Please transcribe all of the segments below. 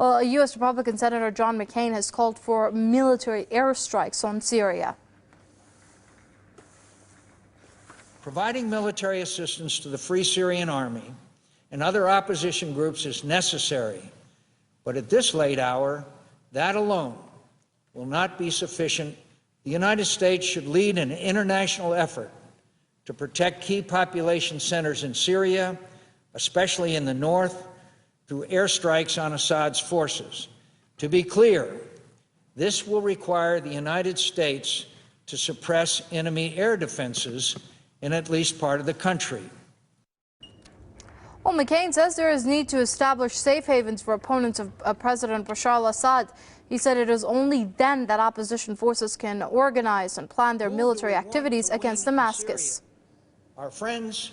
Well, U.S. Republican Senator John McCain has called for military airstrikes on Syria. Providing military assistance to the Free Syrian Army and other opposition groups is necessary, but at this late hour, that alone will not be sufficient. The United States should lead an international effort to protect key population centers in Syria, especially in the north, through airstrikes on Assad's forces. To be clear, this will require the United States to suppress enemy air defenses in at least part of the country. Well, McCain says there is need to establish safe havens for opponents of President Bashar al-Assad. He said it is only then that opposition forces can organize and plan their military activities against Damascus. Our friends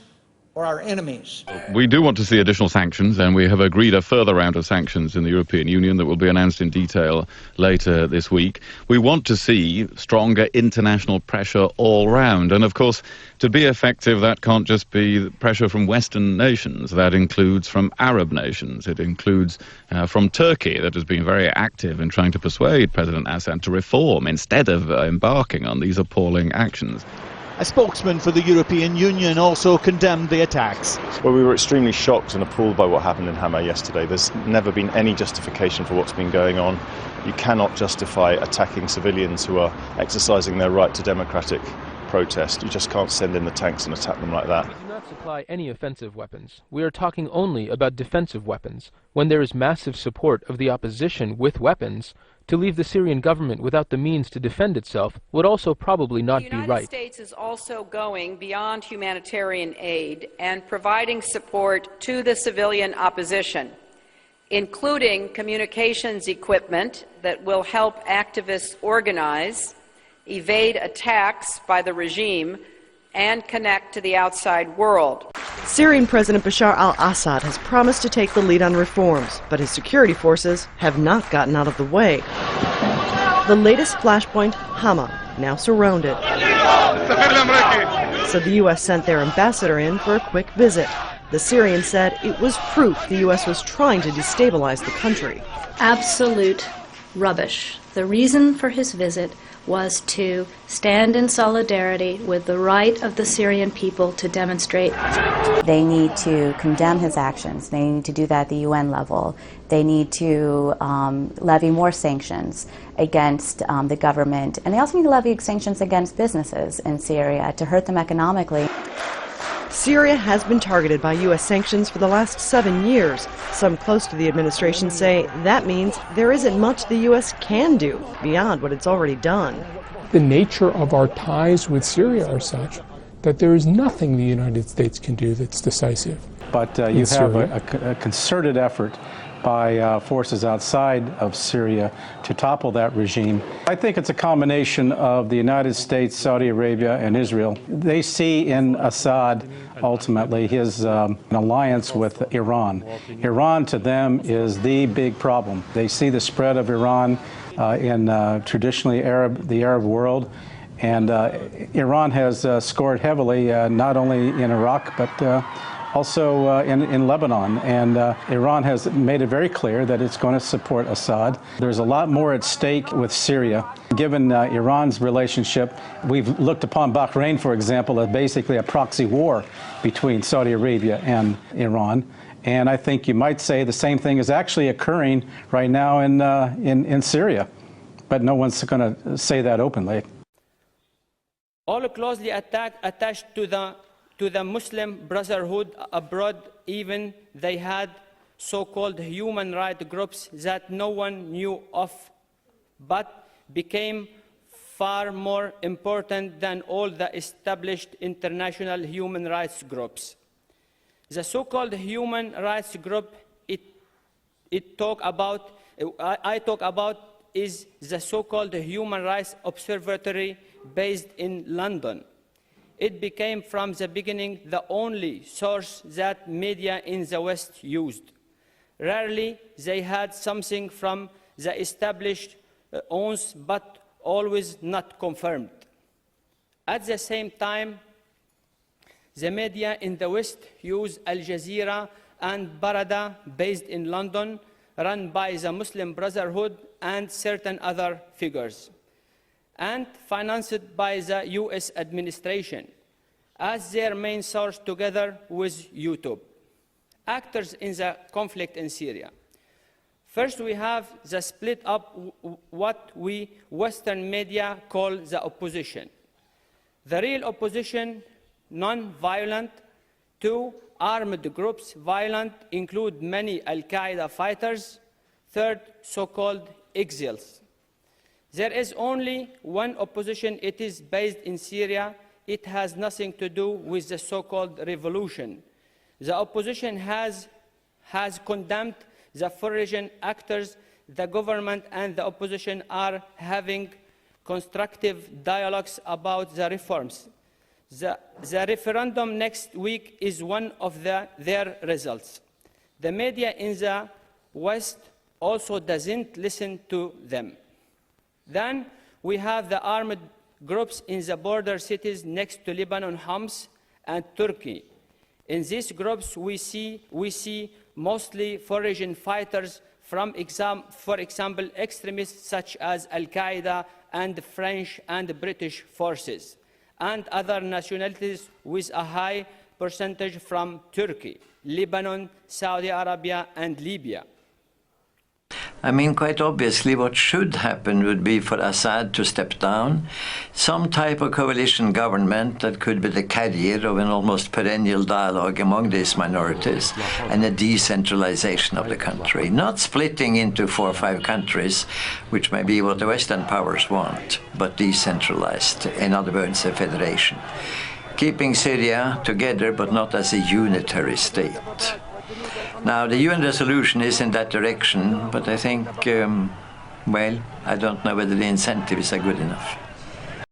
or our enemies. We do want to see additional sanctions, and we have agreed a further round of sanctions in the European Union that will be announced in detail later this week. We want to see stronger international pressure all round, and of course, to be effective, that can't just be pressure from Western nations. That includes from Arab nations. It includes from Turkey, that has been very active in trying to persuade President Assad to reform instead of embarking on these appalling actions. A spokesman for the European Union also condemned the attacks. Well, we were extremely shocked and appalled by what happened in Hama yesterday. There's never been any justification for what's been going on. You cannot justify attacking civilians who are exercising their right to democratic protest. You just can't send in the tanks and attack them like that. We do not supply any offensive weapons. We are talking only about defensive weapons. When there is massive support of the opposition with weapons, to leave the Syrian government without the means to defend itself would also probably not be right. The United States is also going beyond humanitarian aid and providing support to the civilian opposition, including communications equipment that will help activists organize, evade attacks by the regime, and connect to the outside world. Syrian President Bashar al-Assad has promised to take the lead on reforms, but his security forces have not gotten out of the way. The latest flashpoint, Hama, now surrounded. So the U.S. sent their ambassador in for a quick visit. The Syrians said it was proof the U.S. was trying to destabilize the country. Absolute rubbish. The reason for his visit was to stand in solidarity with the right of the Syrian people to demonstrate. They need to condemn his actions. They need to do that at the UN level. They need to levy more sanctions against the government. And they also need to levy sanctions against businesses in Syria to hurt them economically. Syria has been targeted by U.S. sanctions for the last 7 years. Some close to the administration say that means there isn't much the U.S. can do beyond what it's already done. The nature of our ties with Syria are such that there is nothing the United States can do that's decisive. But you have a concerted effort by forces outside of Syria to topple that regime. I think it's a combination of the United States, Saudi Arabia, and Israel. They see in Assad, ultimately, his an alliance with Iran. Iran, to them, is the big problem. They see the spread of Iran in traditionally the Arab world. And Iran has scored heavily, not only in Iraq, but also in Lebanon, and Iran has made it very clear that it's going to support Assad. There's a lot more at stake with Syria. Given Iran's relationship, we've looked upon Bahrain, for example, as basically a proxy war between Saudi Arabia and Iran. And I think you might say the same thing is actually occurring right now in Syria, but no one's going to say that openly. All closely attached to the Muslim Brotherhood abroad, even they had so-called human rights groups that no one knew of, but became far more important than all the established international human rights groups. The so-called human rights group I talk about is the so-called Human Rights Observatory based in London. It became from the beginning the only source that media in the West used. Rarely they had something from the established owns, but always not confirmed. At the same time, the media in the West use Al Jazeera and Barada, based in London, run by the Muslim Brotherhood and certain other figures, and financed by the US administration as their main source together with YouTube. Actors in the conflict in Syria. First, we have the split up what we Western media call the opposition. The real opposition, non-violent, two armed groups, violent, include many Al-Qaeda fighters. Third, so-called exiles. There is only one opposition. It is based in Syria. It has nothing to do with the so-called revolution. The opposition has condemned the foreign actors. The government and the opposition are having constructive dialogues about the reforms. The referendum next week is one of their results. The media in the West also doesn't listen to them. Then we have the armed groups in the border cities next to Lebanon, Homs, and Turkey. In these groups, we see mostly foreign fighters from, for example, extremists such as Al-Qaeda and French and British forces, and other nationalities with a high percentage from Turkey, Lebanon, Saudi Arabia, and Libya. I mean, quite obviously, what should happen would be for Assad to step down, some type of coalition government that could be the carrier of an almost perennial dialogue among these minorities, and a decentralization of the country, not splitting into 4 or 5 countries, which may be what the Western powers want, but decentralized, in other words, a federation. Keeping Syria together, but not as a unitary state. Now, the UN resolution is in that direction, but I think, well, I don't know whether the incentives are good enough.